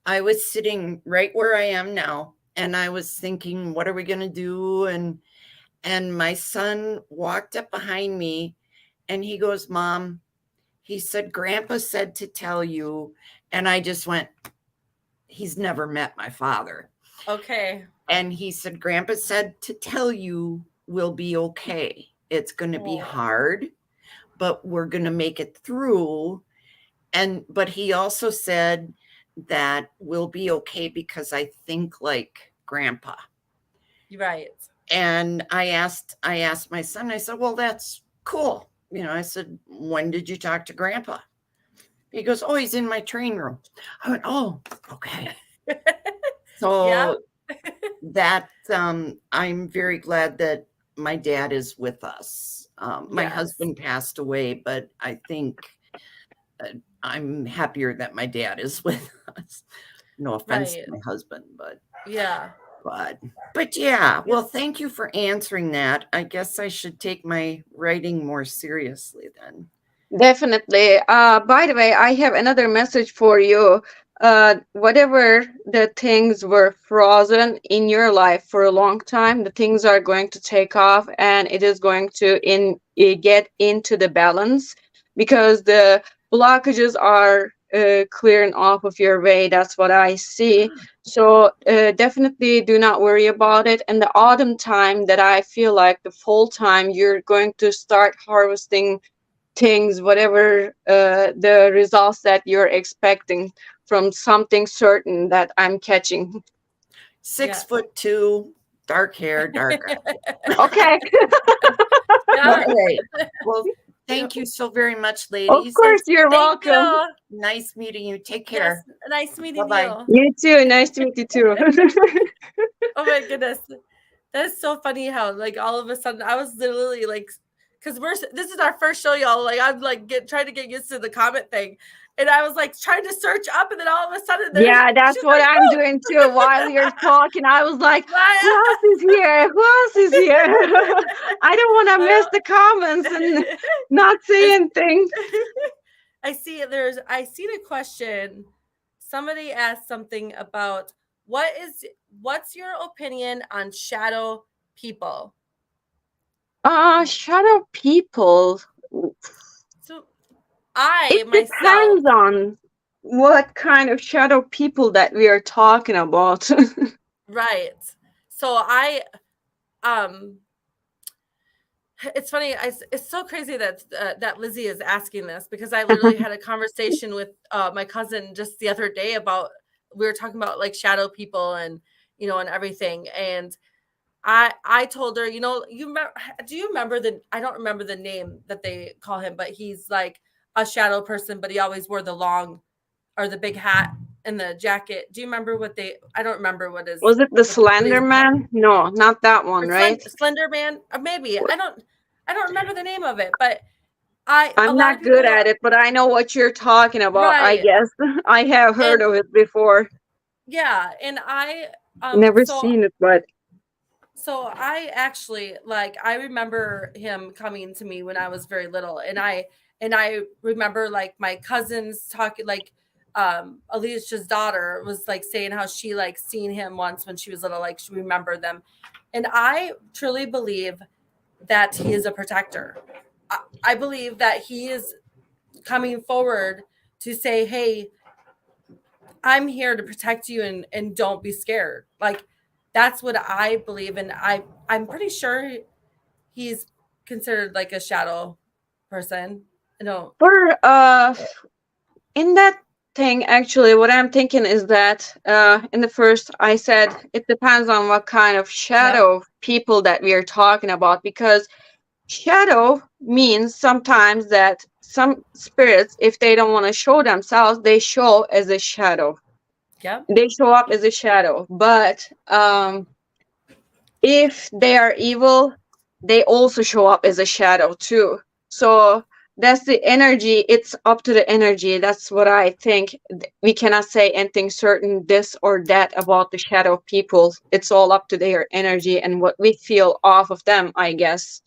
I was sitting right where I am now, and I was thinking, what are we going to do? And my son walked up behind me and he goes, Mom, he said, Grandpa said to tell you. And I just went, he's never met my father. Okay. And he said, Grandpa said to tell you we'll be okay. It's going to be hard, but we're going to make it through. But he also said that we'll be okay because I think like Grandpa. Right. And I asked my son, I said, well, that's cool. I said, when did you talk to Grandpa? He goes, oh, he's in my train room. I went, oh, okay. So that I'm very glad that my dad is with us. My husband passed away, but I think I'm happier that my dad is with us. No offense to my husband, but yeah. But yeah, well, thank you for answering that. I guess I should take my writing more seriously then. Definitely. By the way, I have another message for you. Whatever the things were frozen in your life for a long time, the things are going to take off, and it is going to get into the balance, because the blockages are clearing off of your way. That's what I see. So definitely do not worry about it. And the autumn time, that I feel like the fall time, you're going to start harvesting things, whatever the results that you're expecting from something certain that I'm catching. 6'2", dark hair, dark eyes. Okay. All right. Well, thank you so very much, ladies. Of course, you're welcome. You. Nice meeting you. Take care. Yes, nice meeting Bye-bye. you. You too. Nice to meet you too. Oh my goodness. That's so funny how like all of a sudden I was literally like, because this is our first show, y'all. Like I'm like trying to get used to the comment thing. And I was like trying to search up, and then all of a sudden yeah, that's what I'm doing too. While you're talking, I was like, who else is here? Who else is here? I don't want to miss the comments and not say anything. I seen a question. Somebody asked something about what's your opinion on shadow people? Shadow people. So it depends on what kind of shadow people that we are talking about. Right. So it's funny. It's so crazy that Lizzie is asking this, because I literally had a conversation with my cousin just the other day about, we were talking about like shadow people and, and everything. And I told her, do you remember I don't remember the name that they call him, but he's like a shadow person, but he always wore the long or the big hat and the jacket. Do you remember I don't remember what is. Was it the Slender Man? No, not that one, right? Slender Man? Or maybe. I don't remember the name of it, but I'm not good at it, but I know what you're talking about, right. I guess. I have heard of it before. Yeah, and I never seen it, but so I actually I remember him coming to me when I was very little, and I remember like my cousins talking, like Alicia's daughter was like saying how she like seen him once when she was little, like she remembered them. And I truly believe that he is a protector. I believe that he is coming forward to say, hey, I'm here to protect you, and don't be scared. Like, that's what I believe. And I'm pretty sure he's considered like a shadow person. For in that thing, actually, what I'm thinking is that in the first I said it depends on what kind of shadow people that we are talking about, because shadow means sometimes that some spirits, if they don't want to show themselves, they show as a shadow. Yeah, they show up as a shadow. But if they are evil, they also show up as a shadow too. So that's the energy. It's up to the energy. That's what I think. We cannot say anything certain, this or that, about the shadow people. It's all up to their energy and what we feel off of them, I guess.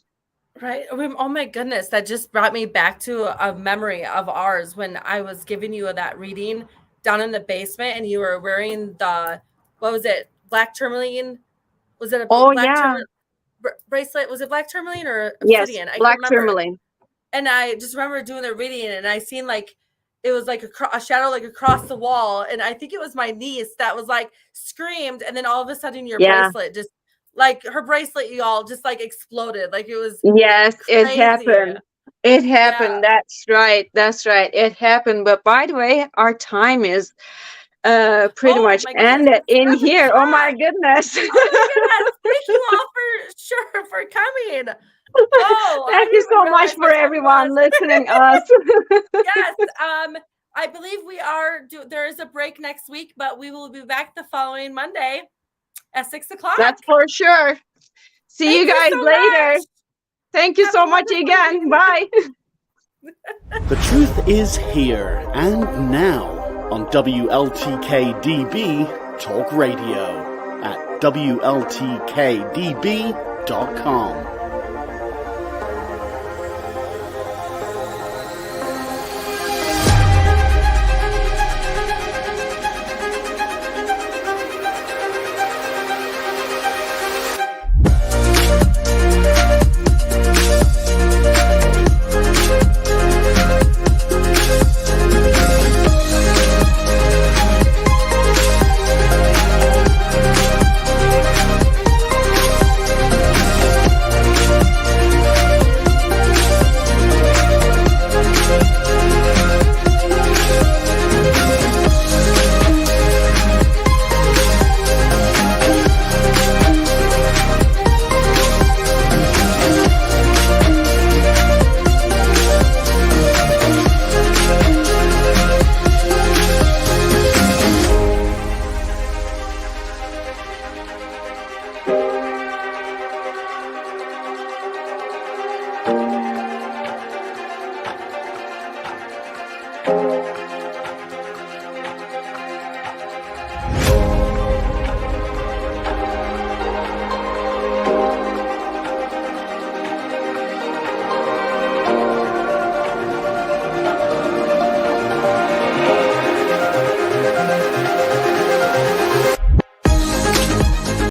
Right. Oh my goodness. That just brought me back to a memory of ours when I was giving you that reading down in the basement, and you were wearing the, what was it? Black tourmaline? Was it a black bracelet? Was it black tourmaline or obsidian? Yes, black tourmaline. And I just remember doing the reading, and I seen like it was like a shadow like across the wall, and I think it was my niece that was like screamed, and then all of a sudden your bracelet just like her bracelet, y'all, just like exploded. Like it was Yes, it crazy. happened. It happened. Yeah. That's right. That's right. It happened. But by the way, our time is pretty Oh much my goodness, ended it's in at the here. Oh my top. goodness. Oh my goodness. Thank you all for coming. Oh, I Thank you didn't even so much realize for what time it everyone was. listening us. Yes. I believe we are there is a break next week, but we will be back the following Monday at 6:00. That's for sure. See Thank you guys so later. much. Thank you Have so a much wonderful again. week. Bye. The truth is here and now on WLTK-DB Talk Radio at WLTK-DB.com.